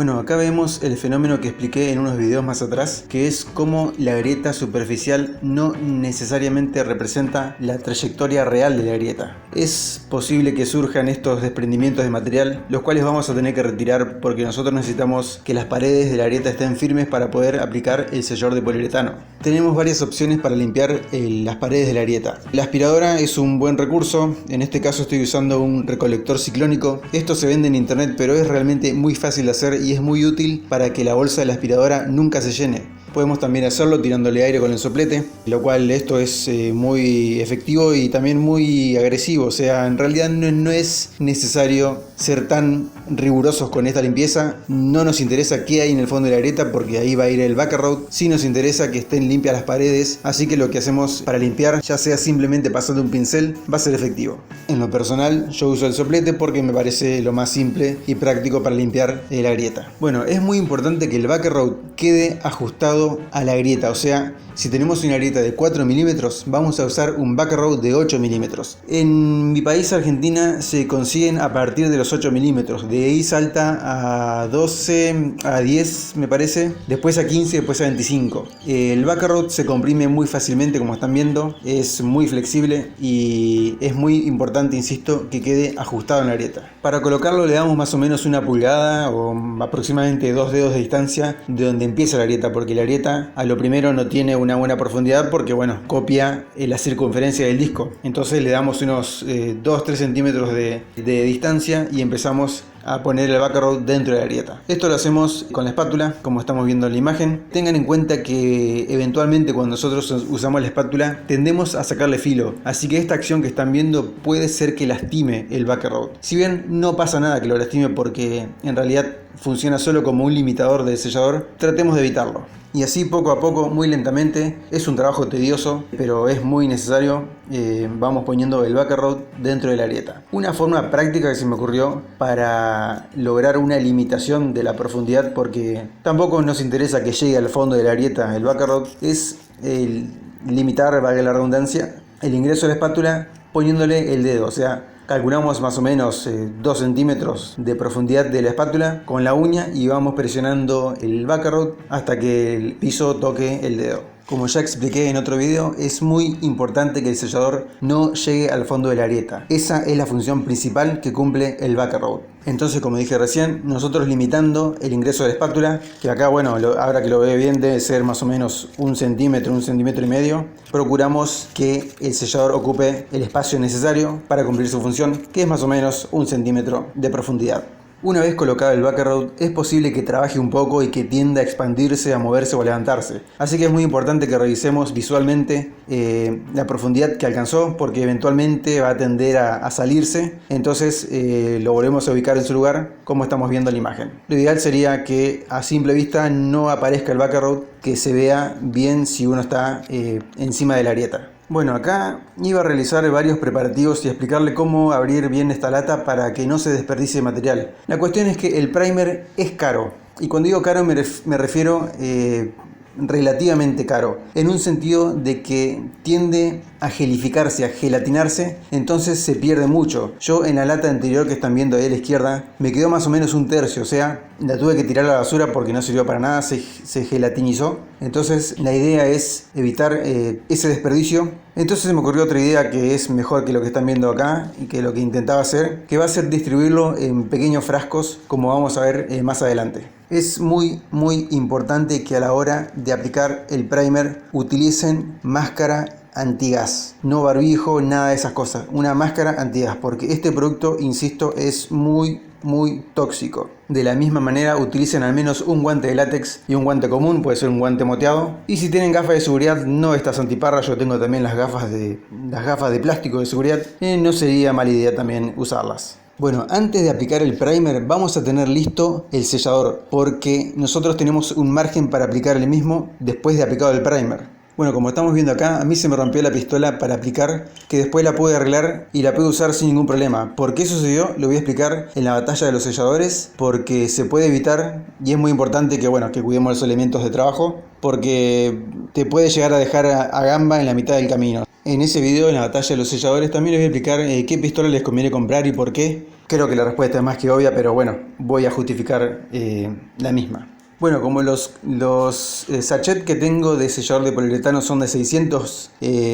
Bueno, acá vemos el fenómeno que expliqué en unos videos más atrás, que es cómo la grieta superficial no necesariamente representa la trayectoria real de la grieta. Es posible que surjan estos desprendimientos de material, los cuales vamos a tener que retirar porque nosotros necesitamos que las paredes de la grieta estén firmes para poder aplicar el sellador de poliuretano. Tenemos varias opciones para limpiar las paredes de la grieta. La aspiradora es un buen recurso, en este caso estoy usando un recolector ciclónico. Esto se vende en internet, pero es realmente muy fácil de hacer y es muy útil para que la bolsa de la aspiradora nunca se llene. Podemos también hacerlo tirándole aire con el soplete, lo cual esto es muy efectivo y también muy agresivo. O sea, en realidad no es necesario ser tan rigurosos con esta limpieza. No nos interesa qué hay en el fondo de la grieta porque ahí va a ir el backroad. Sí nos interesa que estén limpias las paredes, así que lo que hacemos para limpiar, ya sea simplemente pasando un pincel, va a ser efectivo. En lo personal, yo uso el soplete porque me parece lo más simple y práctico para limpiar la grieta. Bueno, es muy importante que el backroad quede ajustado a la grieta, o sea, si tenemos una grieta de 4 milímetros, vamos a usar un backroad de 8 milímetros. En mi país, Argentina, se consiguen a partir de los 8 milímetros. De ahí salta a 12, a 10 me parece, después a 15, después a 25. El backroad se comprime muy fácilmente, como están viendo, es muy flexible y es muy importante, insisto, que quede ajustado en la grieta. Para colocarlo le damos más o menos una pulgada o aproximadamente 2 dedos de distancia de donde empieza la grieta, porque la grieta a lo primero no tiene una buena profundidad porque bueno, copia la circunferencia del disco. Entonces le damos unos 2-3 centímetros de distancia y empezamos a poner el backroad dentro de la grieta. Esto lo hacemos con la espátula, como estamos viendo en la imagen. Tengan en cuenta que eventualmente cuando nosotros usamos la espátula tendemos a sacarle filo, así que esta acción que están viendo puede ser que lastime el backroad. Si bien no pasa nada que lo lastime porque en realidad funciona solo como un limitador del sellador, tratemos de evitarlo. Y así poco a poco, muy lentamente, es un trabajo tedioso, pero es muy necesario, vamos poniendo el backroad dentro de la grieta. Una forma práctica que se me ocurrió para lograr una limitación de la profundidad, porque tampoco nos interesa que llegue al fondo de la grieta el backroad, es limitar, valga la redundancia, el ingreso de la espátula poniéndole el dedo, o sea, calculamos más o menos 2 centímetros de profundidad de la espátula con la uña y vamos presionando el backroad hasta que el piso toque el dedo. Como ya expliqué en otro video, es muy importante que el sellador no llegue al fondo de la grieta. Esa es la función principal que cumple el backroad. Entonces, como dije recién, nosotros limitando el ingreso de la espátula, que acá, bueno, ahora que lo ve bien, debe ser más o menos 1 centímetro, 1,5 centímetros, procuramos que el sellador ocupe el espacio necesario para cumplir su función, que es más o menos 1 centímetro de profundidad. Una vez colocado el backroad, es posible que trabaje un poco y que tienda a expandirse, a moverse o a levantarse. Así que es muy importante que revisemos visualmente la profundidad que alcanzó, porque eventualmente va a tender a salirse. Entonces lo volvemos a ubicar en su lugar, como estamos viendo en la imagen. Lo ideal sería que a simple vista no aparezca el backroad, que se vea bien si uno está encima de la grieta. Bueno, acá iba a realizar varios preparativos y explicarle cómo abrir bien esta lata para que no se desperdicie material. La cuestión es que el primer es caro, y cuando digo caro me refiero relativamente caro, en un sentido de que tiende a gelificarse, a gelatinarse, entonces se pierde mucho. Yo en la lata anterior que están viendo ahí a la izquierda, me quedó más o menos 1/3, o sea, la tuve que tirar a la basura porque no sirvió para nada, se gelatinizó. Entonces la idea es evitar ese desperdicio. Entonces se me ocurrió otra idea que es mejor que lo que están viendo acá y que lo que intentaba hacer, que va a ser distribuirlo en pequeños frascos, como vamos a ver más adelante. Es muy importante que a la hora de aplicar el primer utilicen máscara antigas, no barbijo, nada de esas cosas, una máscara antigas, porque este producto, insisto, es muy tóxico. De la misma manera, utilicen al menos un guante de látex y un guante común, puede ser un guante moteado. Y si tienen gafas de seguridad, no estas antiparras, yo tengo también las gafas de plástico de seguridad, no sería mala idea también usarlas. Bueno, antes de aplicar el primer vamos a tener listo el sellador, porque nosotros tenemos un margen para aplicar el mismo después de aplicado el primer. Bueno, como estamos viendo acá, a mí se me rompió la pistola para aplicar, que después la pude arreglar y la pude usar sin ningún problema. ¿Por qué sucedió? Lo voy a explicar en la batalla de los selladores, porque se puede evitar y es muy importante que cuidemos los elementos de trabajo, porque te puede llegar a dejar a gamba en la mitad del camino. En ese video, en la batalla de los selladores, también les voy a explicar qué pistola les conviene comprar y por qué. Creo que la respuesta es más que obvia, pero bueno, voy a justificar la misma. Bueno, como los sachets que tengo de sellador de poliuretano son de 600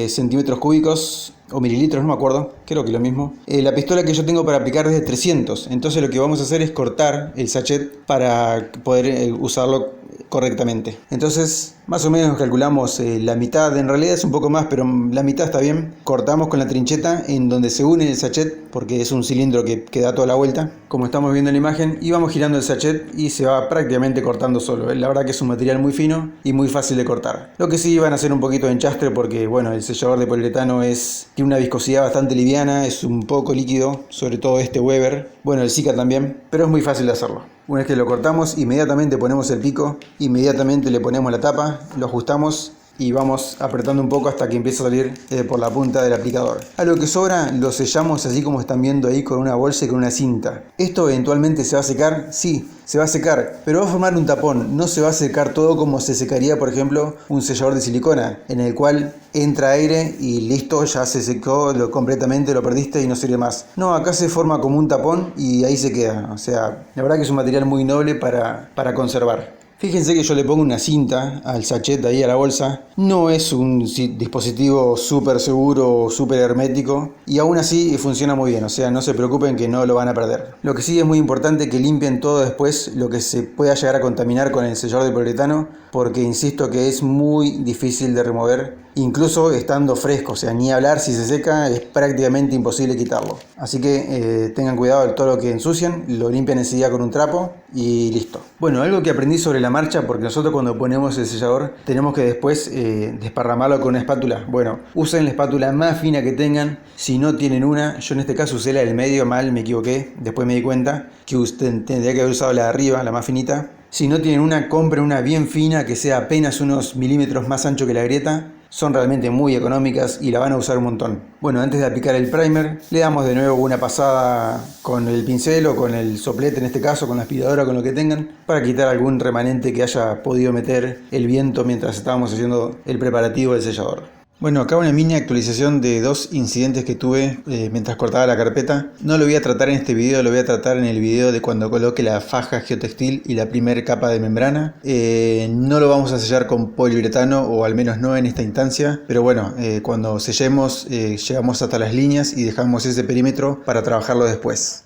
centímetros cúbicos o mililitros, no me acuerdo, creo que lo mismo. La pistola que yo tengo para aplicar es de 300, entonces lo que vamos a hacer es cortar el sachet para poder usarlo correctamente. Entonces, más o menos calculamos la mitad, en realidad es un poco más, pero la mitad está bien. Cortamos con la trincheta en donde se une el sachet, porque es un cilindro que da toda la vuelta, como estamos viendo en la imagen, y vamos girando el sachet y se va prácticamente cortando solo. La verdad que es un material muy fino y muy fácil de cortar. Lo que sí van a hacer un poquito de enchastre porque, bueno, el sellador de poliuretano tiene una viscosidad bastante liviana, es un poco líquido, sobre todo este Weber, bueno, el Sika también, pero es muy fácil de hacerlo. Una vez que lo cortamos, inmediatamente ponemos el pico, inmediatamente le ponemos la tapa, lo ajustamos y vamos apretando un poco hasta que empiece a salir por la punta del aplicador. A lo que sobra lo sellamos así como están viendo ahí, con una bolsa y con una cinta. ¿Esto eventualmente se va a secar? Sí, se va a secar, pero va a formar un tapón. No se va a secar todo como se secaría, por ejemplo, un sellador de silicona, en el cual entra aire y listo, ya se secó completamente, lo perdiste y no sirve más. No, acá se forma como un tapón y ahí se queda. O sea, la verdad que es un material muy noble para conservar. Fíjense que yo le pongo una cinta al sachet ahí a la bolsa. No es un dispositivo súper seguro o súper hermético y aún así funciona muy bien, o sea, no se preocupen que no lo van a perder. Lo que sí es muy importante que limpien todo después lo que se pueda llegar a contaminar con el sellador de poliuretano, porque insisto que es muy difícil de remover, incluso estando fresco, o sea, ni hablar, si se seca es prácticamente imposible quitarlo. Así que tengan cuidado de todo lo que ensucian, lo limpian enseguida con un trapo y listo. Bueno, algo que aprendí sobre la marcha, porque nosotros cuando ponemos el sellador tenemos que después desparramarlo con una espátula. Bueno, usen la espátula más fina que tengan. Si no tienen una, yo en este caso usé la del medio, mal, me equivoqué, después me di cuenta que usted tendría que haber usado la de arriba, la más finita. Si no tienen una, compren una bien fina que sea apenas unos milímetros más ancho que la grieta. Son realmente muy económicas y la van a usar un montón. Bueno, antes de aplicar el primer, le damos de nuevo una pasada con el pincel o con el soplete, en este caso, con la aspiradora, con lo que tengan, para quitar algún remanente que haya podido meter el viento mientras estábamos haciendo el preparativo del sellador. Bueno, acá una mini actualización de dos incidentes que tuve mientras cortaba la carpeta. No lo voy a tratar en este video, lo voy a tratar en el video de cuando coloque la faja geotextil y la primera capa de membrana. No lo vamos a sellar con poliuretano, o al menos no en esta instancia, pero bueno, cuando sellemos llegamos hasta las líneas y dejamos ese perímetro para trabajarlo después.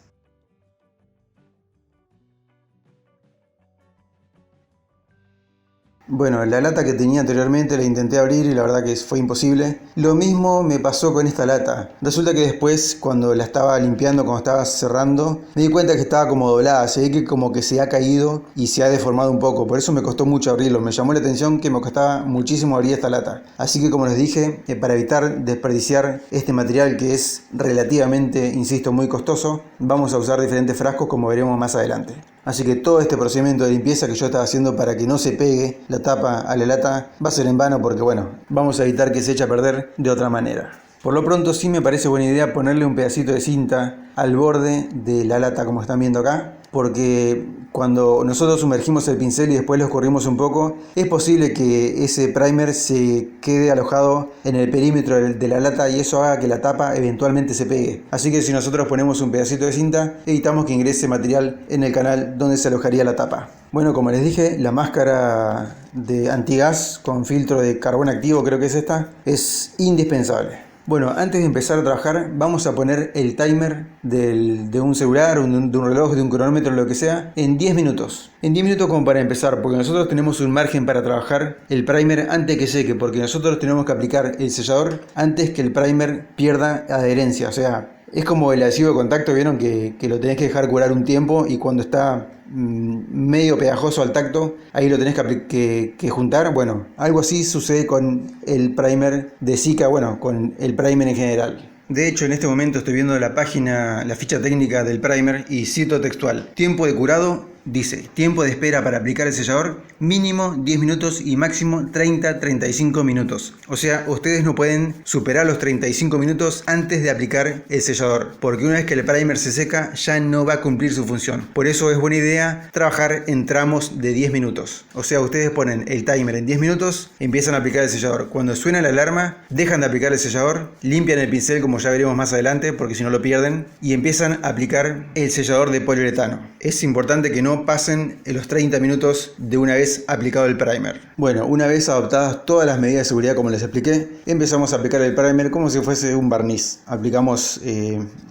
Bueno, la lata que tenía anteriormente la intenté abrir y la verdad que fue imposible. Lo mismo me pasó con esta lata. Resulta que después, cuando la estaba limpiando, cuando estaba cerrando, me di cuenta que estaba como doblada. Se ve que como que se ha caído y se ha deformado un poco. Por eso me costó mucho abrirlo. Me llamó la atención que me costaba muchísimo abrir esta lata. Así que, como les dije, para evitar desperdiciar este material que es relativamente, insisto, muy costoso, vamos a usar diferentes frascos, como veremos más adelante. Así que todo este procedimiento de limpieza que yo estaba haciendo para que no se pegue la tapa a la lata va a ser en vano, porque bueno, vamos a evitar que se eche a perder de otra manera. Por lo pronto sí me parece buena idea ponerle un pedacito de cinta al borde de la lata, como están viendo acá, porque cuando nosotros sumergimos el pincel y después lo escurrimos un poco, es posible que ese primer se quede alojado en el perímetro de la lata y eso haga que la tapa eventualmente se pegue. Así que si nosotros ponemos un pedacito de cinta, evitamos que ingrese material en el canal donde se alojaría la tapa. Bueno, como les dije, la máscara de antigas con filtro de carbón activo, creo que es esta, es indispensable. Bueno, antes de empezar a trabajar vamos a poner el timer de un celular, de un reloj, de un cronómetro, lo que sea, en 10 minutos. En 10 minutos como para empezar, porque nosotros tenemos un margen para trabajar el primer antes que seque, porque nosotros tenemos que aplicar el sellador antes que el primer pierda adherencia. O sea, es como el adhesivo de contacto, vieron que lo tenés que dejar curar un tiempo y cuando está medio pegajoso al tacto, ahí lo tenés que juntar. Bueno, algo así sucede con el primer de Sika, bueno, con el primer en general. De hecho, en este momento estoy viendo la página, la ficha técnica del primer y cito textual: tiempo de curado dice: tiempo de espera para aplicar el sellador, mínimo 10 minutos y máximo 30-35 minutos. O sea, ustedes no pueden superar los 35 minutos antes de aplicar el sellador, porque una vez que el primer se seca ya no va a cumplir su función. Por eso es buena idea trabajar en tramos de 10 minutos. O sea, ustedes ponen el timer en 10 minutos, empiezan a aplicar el sellador. Cuando suena la alarma, dejan de aplicar el sellador, limpian el pincel como ya veremos más adelante, porque si no lo pierden, y empiezan a aplicar el sellador de poliuretano. Es importante que no pasen los 30 minutos de una vez aplicado el primer. Bueno, una vez adoptadas todas las medidas de seguridad como les expliqué, empezamos a aplicar el primer como si fuese un barniz. Aplicamos,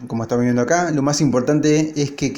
como estamos viendo acá, lo más importante es que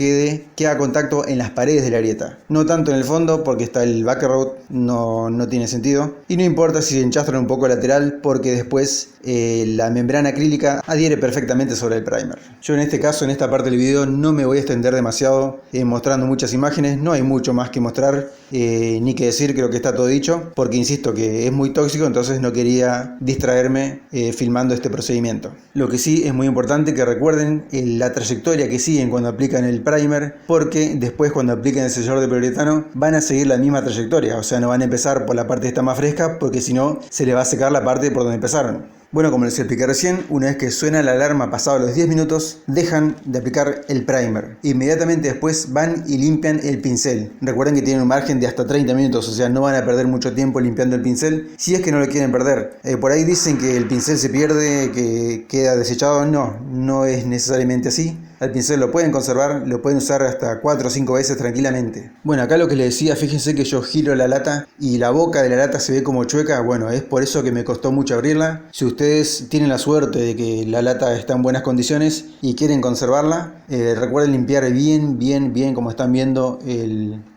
queda contacto en las paredes de la grieta. No tanto en el fondo porque está el background, no tiene sentido. Y no importa si enchastran un poco lateral porque después la membrana acrílica adhiere perfectamente sobre el primer. Yo en este caso, en esta parte del video, no me voy a extender demasiado mostrando muchas imágenes. No hay mucho más que mostrar ni que decir, creo que está todo dicho, porque insisto que es muy tóxico, entonces no quería distraerme filmando este procedimiento. Lo que sí es muy importante que recuerden la trayectoria que siguen cuando aplican el primer, porque después cuando apliquen el sellador de poliuretano van a seguir la misma trayectoria, o sea, no van a empezar por la parte esta más fresca, porque si no se les va a secar la parte por donde empezaron. Bueno, como les expliqué recién, una vez que suena la alarma pasados los 10 minutos, dejan de aplicar el primer. Inmediatamente después van y limpian el pincel. Recuerden que tienen un margen de hasta 30 minutos, o sea, no van a perder mucho tiempo limpiando el pincel, si es que no lo quieren perder. Por ahí dicen que el pincel se pierde, que queda desechado. No es necesariamente así. El pincel lo pueden conservar, lo pueden usar hasta 4 o 5 veces tranquilamente. Bueno, acá lo que les decía, fíjense que yo giro la lata y la boca de la lata se ve como chueca. Bueno, es por eso que me costó mucho abrirla. Si ustedes tienen la suerte de que la lata está en buenas condiciones y quieren conservarla, recuerden limpiar bien, como están viendo,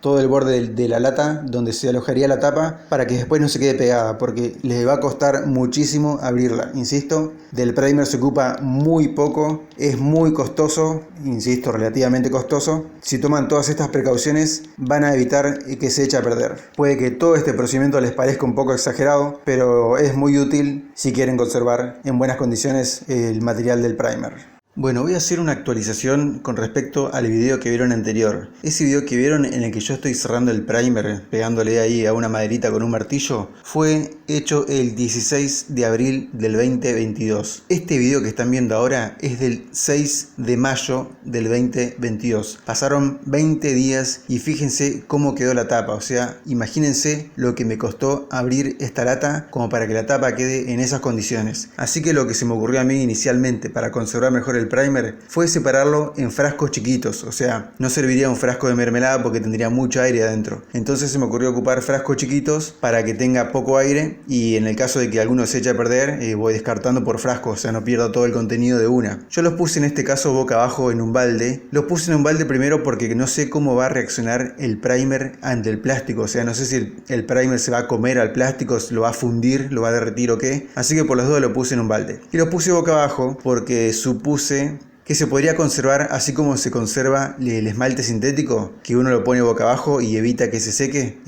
todo el borde de la lata donde se alojaría la tapa, para que después no se quede pegada, porque les va a costar muchísimo abrirla. Insisto, del primer se ocupa muy poco, es muy costoso, insisto, relativamente costoso. Si toman todas estas precauciones van a evitar que se eche a perder. Puede que todo este procedimiento les parezca un poco exagerado, pero es muy útil si quieren conservar en buenas condiciones el material del primer. Bueno, voy a hacer una actualización con respecto al video que vieron anterior. Ese video que vieron en el que yo estoy cerrando el primer, pegándole ahí a una maderita con un martillo, fue hecho el 16 de abril del 2022. Este video que están viendo ahora es del 6 de mayo del 2022. Pasaron 20 días y fíjense cómo quedó la tapa. O sea, imagínense lo que me costó abrir esta lata como para que la tapa quede en esas condiciones. Así que lo que se me ocurrió a mí inicialmente para conservar mejor el primer fue separarlo en frascos chiquitos. O sea, no serviría un frasco de mermelada porque tendría mucho aire adentro. Entonces se me ocurrió ocupar frascos chiquitos para que tenga poco aire, y en el caso de que alguno se eche a perder, voy descartando por frascos, o sea, no pierdo todo el contenido de una. Yo los puse en este caso boca abajo en un balde. Los puse en un balde primero porque no sé cómo va a reaccionar el primer ante el plástico. O sea, no sé si el primer se va a comer al plástico, lo va a fundir, lo va a derretir o qué. Así que por las dudas lo puse en un balde. Y lo puse boca abajo porque supuse que se podría conservar así como se conserva el esmalte sintético, que uno lo pone boca abajo y evita que se seque.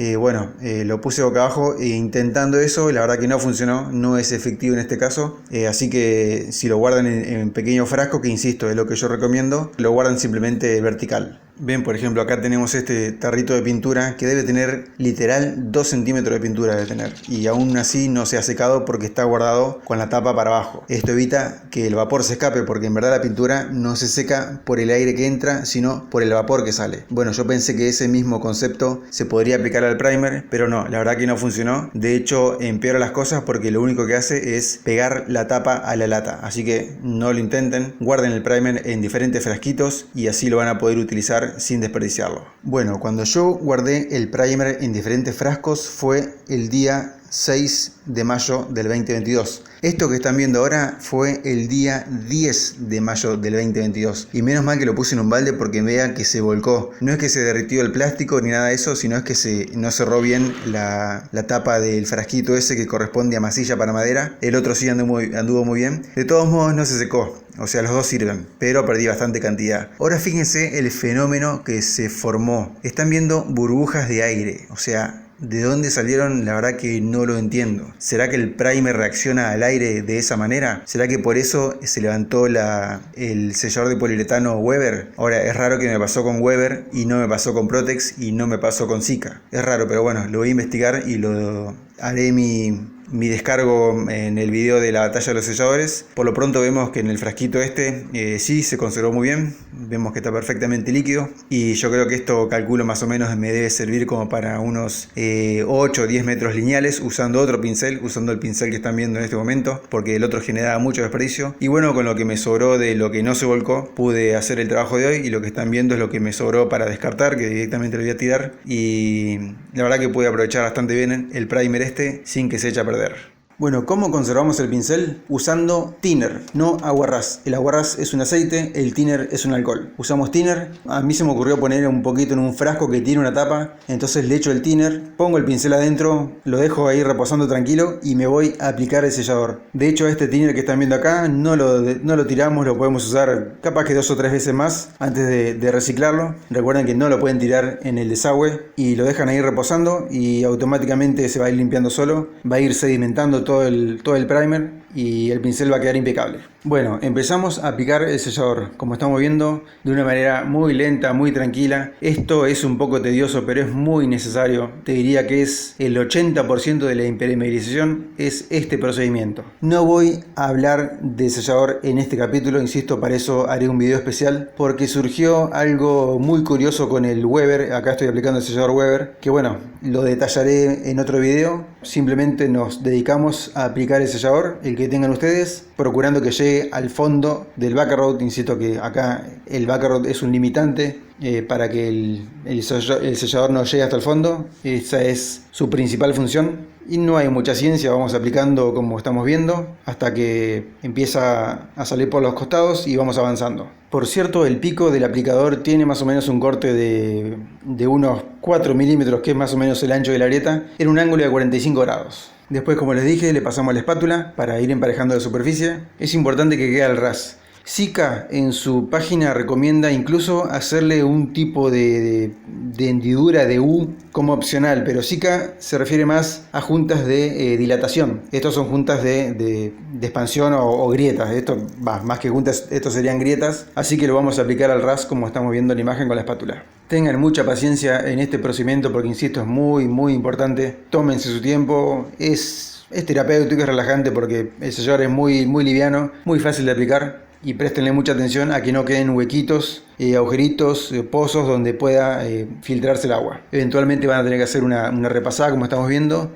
Lo puse boca abajo intentando eso, la verdad que no funcionó, no es efectivo en este caso. Así que si lo guardan en pequeños frascos, que insisto, es lo que yo recomiendo, lo guardan simplemente vertical. Ven, por ejemplo, acá tenemos este tarrito de pintura que debe tener literal 2 centímetros de pintura debe tener, y aún así no se ha secado porque está guardado con la tapa para abajo. Esto evita que el vapor se escape, porque en verdad la pintura no se seca por el aire que entra, sino por el vapor que sale. Bueno, yo pensé que ese mismo concepto se podría aplicar al primer, pero no, la verdad que no funcionó. De hecho, empeora las cosas porque lo único que hace es pegar la tapa a la lata. Así que no lo intenten, guarden el primer en diferentes frasquitos y así lo van a poder utilizar sin desperdiciarlo. Bueno, cuando yo guardé el primer en diferentes frascos fue el día 6 de mayo del 2022. Esto que están viendo ahora fue el día 10 de mayo del 2022. Y menos mal que lo puse en un balde porque vean que se volcó. No es que se derritió el plástico ni nada de eso, sino es que no cerró bien la tapa del frasquito ese que corresponde a masilla para madera. El otro sí anduvo muy bien. De todos modos no se secó. O sea, los dos sirven, pero perdí bastante cantidad. Ahora fíjense el fenómeno que se formó. Están viendo burbujas de aire. O sea, ¿De dónde salieron? La verdad que no lo entiendo. ¿Será que el primer reacciona al aire de esa manera? ¿Será que por eso se levantó el sellador de poliuretano Weber? Ahora, es raro que me pasó con Weber y no me pasó con Protex y no me pasó con Sika. Es raro, pero bueno, lo voy a investigar y lo haré mi descargo en el video de la batalla de los selladores. Por lo pronto vemos que en el frasquito sí se conservó muy bien, vemos que está perfectamente líquido y yo creo que esto, calculo más o menos, me debe servir como para unos 8 o 10 metros lineales usando otro pincel, usando el pincel que están viendo en este momento, porque el otro generaba mucho desperdicio. Y bueno, con lo que me sobró de lo que no se volcó pude hacer el trabajo de hoy, y lo que están viendo es lo que me sobró para descartar, que directamente lo voy a tirar, y la verdad que pude aprovechar bastante bien el primer sin que se eche a perder. Bueno, ¿cómo conservamos el pincel? Usando thinner, no aguarrás. El aguarrás es un aceite, el thinner es un alcohol. Usamos thinner. A mí se me ocurrió poner un poquito en un frasco que tiene una tapa, entonces le echo el thinner, pongo el pincel adentro, lo dejo ahí reposando tranquilo y me voy a aplicar el sellador. De hecho, este thinner que están viendo acá no lo tiramos, lo podemos usar capaz que 2 o 3 veces más antes de reciclarlo. Recuerden que no lo pueden tirar en el desagüe y lo dejan ahí reposando y automáticamente se va a ir limpiando solo, va a ir sedimentando todo el primer y el pincel va a quedar impecable. Bueno, empezamos a aplicar el sellador, como estamos viendo, de una manera muy lenta, muy tranquila. Esto es un poco tedioso, pero es muy necesario. Te diría que es el 80% de la impermeabilización es este procedimiento. No voy a hablar de sellador en este capítulo, insisto, para eso haré un video especial, porque surgió algo muy curioso con el Weber. Acá estoy aplicando el sellador Weber, que bueno, lo detallaré en otro video. Simplemente nos dedicamos a aplicar el sellador, el que tengan ustedes, procurando que llegue al fondo del backroad. Insisto que acá el backroad es un limitante para que el sellador no llegue hasta el fondo. Esa es su principal función y no hay mucha ciencia. Vamos aplicando como estamos viendo hasta que empieza a salir por los costados y vamos avanzando. Por cierto, el pico del aplicador tiene más o menos un corte de unos 4 milímetros, que es más o menos el ancho de la grieta, en un ángulo de 45 grados. Después, como les dije, le pasamos la espátula para ir emparejando la superficie. Es importante que quede al ras. Sika en su página recomienda incluso hacerle un tipo de hendidura de U como opcional, pero Sika se refiere más a juntas de dilatación. Estos son juntas de expansión o grietas. Más que juntas, estos serían grietas, así que lo vamos a aplicar al ras como estamos viendo en la imagen con la espátula. Tengan mucha paciencia en este procedimiento porque, insisto, es muy muy importante. Tómense su tiempo. Es terapéutico, es relajante porque el sellador es muy liviano, muy fácil de aplicar. Y préstenle mucha atención a que no queden huequitos, agujeritos, pozos donde pueda filtrarse el agua. Eventualmente van a tener que hacer una repasada como estamos viendo,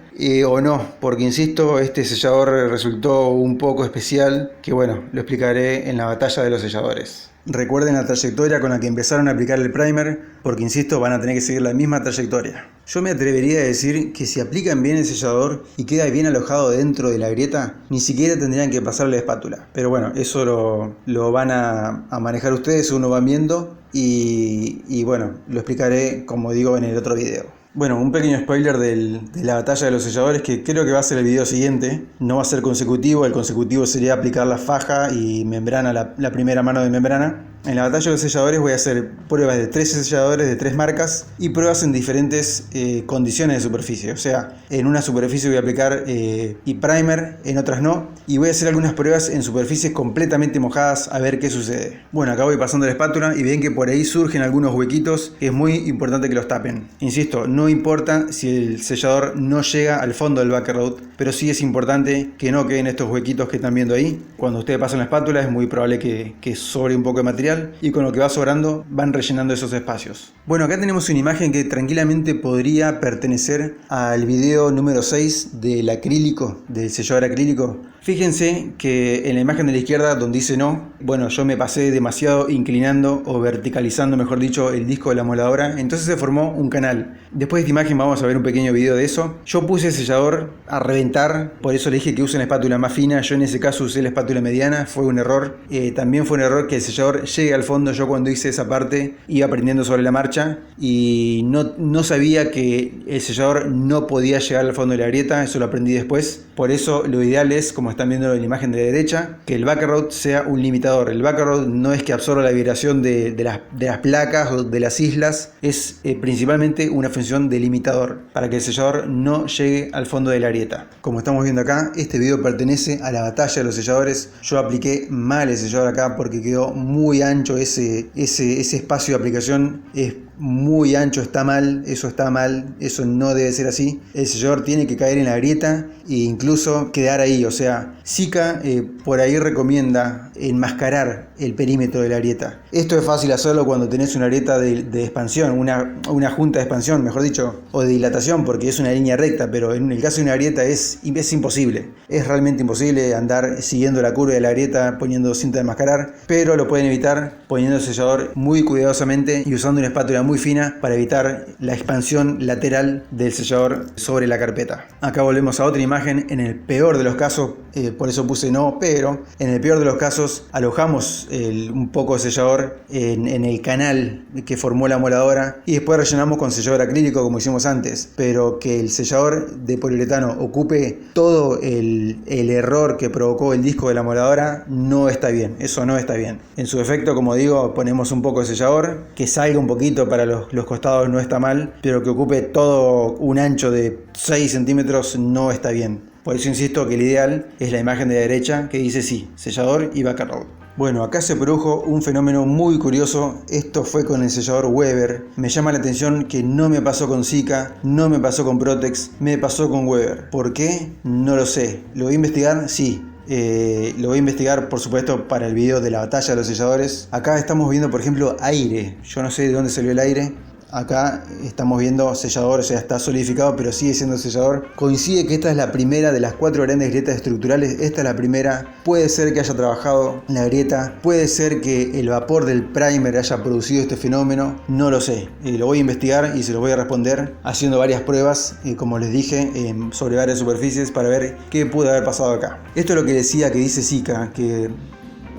o no, porque insisto, este sellador resultó un poco especial, que bueno, lo explicaré en la batalla de los selladores. Recuerden la trayectoria con la que empezaron a aplicar el primer, porque insisto, van a tener que seguir la misma trayectoria. Yo me atrevería a decir que si aplican bien el sellador y queda bien alojado dentro de la grieta, ni siquiera tendrían que pasarle la espátula. Pero bueno, eso lo van a manejar ustedes, uno van viendo y bueno, lo explicaré como digo en el otro video. Bueno, un pequeño spoiler de la batalla de los selladores, que creo que va a ser el video siguiente. No va a ser consecutivo, el consecutivo sería aplicar la faja y membrana, la primera mano de membrana. En la batalla de los selladores voy a hacer pruebas de 13 selladores de 3 marcas y pruebas en diferentes condiciones de superficie. O sea, en una superficie voy a aplicar y primer, en otras no. Y voy a hacer algunas pruebas en superficies completamente mojadas a ver qué sucede. Bueno, acá voy pasando la espátula y ven que por ahí surgen algunos huequitos. Es muy importante que los tapen. Insisto, no importa si el sellador no llega al fondo del backroad, pero sí es importante que no queden estos huequitos que están viendo ahí. Cuando ustedes pasan la espátula es muy probable que sobre un poco de material, y con lo que va sobrando van rellenando esos espacios. Bueno, acá tenemos una imagen que tranquilamente podría pertenecer al video número 6 del acrílico, del sellador acrílico. Fíjense que en la imagen de la izquierda donde dice no, bueno, yo me pasé demasiado inclinando o verticalizando, mejor dicho, el disco de la moladora, entonces se formó un canal. Después de esta imagen vamos a ver un pequeño video de eso. Yo puse el sellador a reventar, por eso le dije que usen la espátula más fina. Yo en ese caso usé la espátula mediana, fue un error. También fue un error que el sellador llegue llegue al fondo. Yo cuando hice esa parte iba aprendiendo sobre la marcha y no sabía que el sellador no podía llegar al fondo de la grieta, eso lo aprendí después. Por eso lo ideal es, como están viendo en la imagen de la derecha, que el backer sea un limitador. El backer no es que absorba la vibración de las placas o de las islas, es principalmente una función de limitador para que el sellador no llegue al fondo de la grieta. Como estamos viendo acá, este video pertenece a la batalla de los selladores. Yo apliqué mal el sellador acá porque quedó muy ancho ese espacio de aplicación. Es muy ancho, está mal, eso no debe ser así. El sellador tiene que caer en la grieta e incluso quedar ahí. O sea, Sika por ahí recomienda enmascarar el perímetro de la grieta. Esto es fácil hacerlo cuando tenés una grieta de expansión, una junta de expansión, mejor dicho, o de dilatación, porque es una línea recta, pero en el caso de una grieta es imposible. Es realmente imposible andar siguiendo la curva de la grieta poniendo cinta de enmascarar, pero lo pueden evitar poniendo el sellador muy cuidadosamente y usando una espátula muy fina para evitar la expansión lateral del sellador sobre la carpeta. Acá volvemos a otra imagen. En el peor de los casos, por eso puse no, pero en el peor de los casos alojamos un poco de sellador en el canal que formó la moladora y después rellenamos con sellador acrílico como hicimos antes, pero que el sellador de poliuretano ocupe todo el error que provocó el disco de la moladora no está bien, eso no está bien. En su defecto, como digo, ponemos un poco de sellador, que salga un poquito para los costados no está mal, pero que ocupe todo un ancho de 6 centímetros no está bien. Por eso insisto que el ideal es la imagen de la derecha que dice sí, sellador y backer rod. Bueno, acá se produjo un fenómeno muy curioso. Esto fue con el sellador Weber. Me llama la atención que no me pasó con Sika, no me pasó con Protex, me pasó con Weber. ¿Por qué? No lo sé. ¿Lo voy a investigar? Sí. Lo voy a investigar, por supuesto, para el video de la batalla de los selladores. Acá estamos viendo, por ejemplo, aire. Yo no sé de dónde salió el aire. Acá estamos viendo sellador, o sea, está solidificado, pero sigue siendo sellador. Coincide que esta es la primera de las 4 grandes grietas estructurales. Esta es la primera. Puede ser que haya trabajado la grieta. Puede ser que el vapor del primer haya producido este fenómeno. No lo sé. Lo voy a investigar y se lo voy a responder haciendo varias pruebas, como les dije, sobre varias superficies para ver qué pudo haber pasado acá. Esto es lo que decía, que dice Sika, que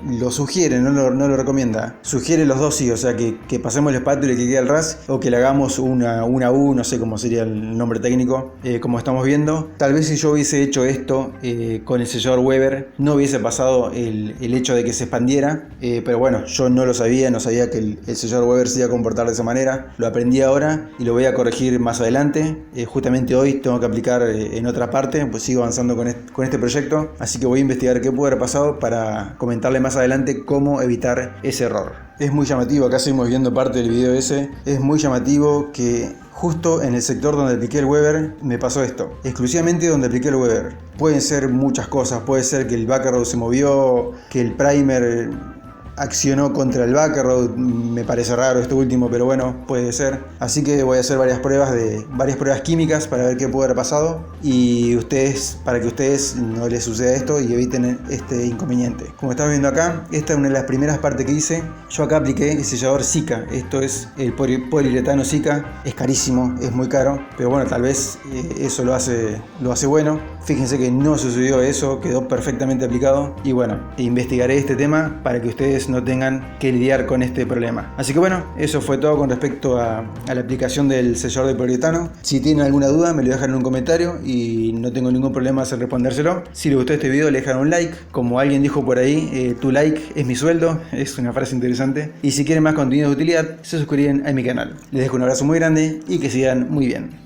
lo sugiere, no lo recomienda. Sugiere los dos sí, o sea que pasemos el espátula y que quede el ras, o que le hagamos una U, no sé cómo sería el nombre técnico, como estamos viendo. Tal vez si yo hubiese hecho esto con el sellador Weber, no hubiese pasado el hecho de que se expandiera, pero bueno, yo no sabía que el sellador Weber se iba a comportar de esa manera. Lo aprendí ahora y lo voy a corregir más adelante. Justamente hoy tengo que aplicar en otra parte, pues sigo avanzando con este proyecto, así que voy a investigar qué pudo haber pasado para comentarle más adelante cómo evitar ese error. Es muy llamativo, acá seguimos viendo parte del video ese, es muy llamativo que justo en el sector donde apliqué el Weber me pasó esto, exclusivamente donde apliqué el Weber. Pueden ser muchas cosas, puede ser que el backer rod se movió, que el primer accionó contra el backer rod, me parece raro esto último, pero bueno, puede ser. Así que voy a hacer varias pruebas químicas para ver qué puede haber pasado y para que ustedes no les suceda esto y eviten este inconveniente. Como estás viendo acá, esta es una de las primeras partes que hice. Yo acá apliqué el sellador Sika, esto es el poliuretano Sika, es carísimo, es muy caro, pero bueno, tal vez eso lo hace bueno. Fíjense que no sucedió eso, quedó perfectamente aplicado y bueno, investigaré este tema para que ustedes no tengan que lidiar con este problema. Así que bueno, eso fue todo con respecto a la aplicación del sellador de poliuretano. Si tienen alguna duda me lo dejan en un comentario y no tengo ningún problema en respondérselo. Si les gustó este video le dejan un like, como alguien dijo por ahí, tu like es mi sueldo, es una frase interesante. Y si quieren más contenido de utilidad se suscriben a mi canal. Les dejo un abrazo muy grande y que sigan muy bien.